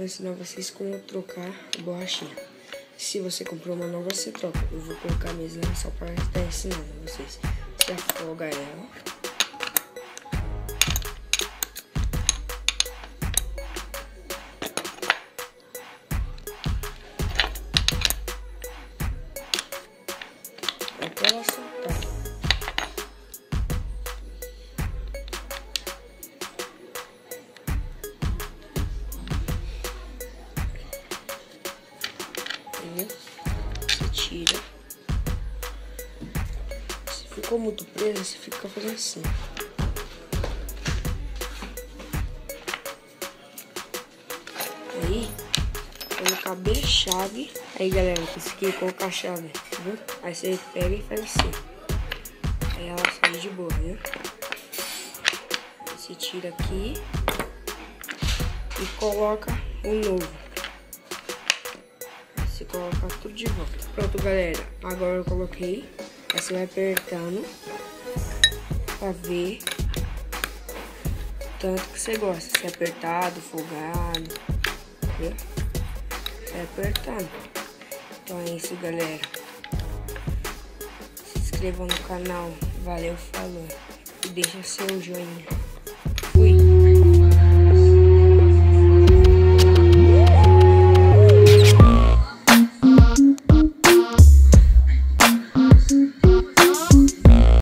vou ensinar vocês como trocar a borrachinha. Se você comprou uma nova, você troca. Eu vou colocar a mesa só para estar ensinando vocês. Você afoga ela. Até ela soltar. Você tira. Se ficou muito preso, você fica fazendo assim. Aí, colocar bem a chave. Aí, galera, esse aqui é colocar a chave, viu? Aí você pega e faz assim. Aí ela sai de boa, viu? Você tira aqui e coloca o novo. Você coloca tudo de volta. Pronto, galera. Agora eu coloquei. Aí você vai apertando pra ver tanto que você gosta. Se é apertado, folgado. Viu? Você vai apertando. Então é isso, galera. Se inscreva no canal. Valeu, falou. E deixa seu joinha.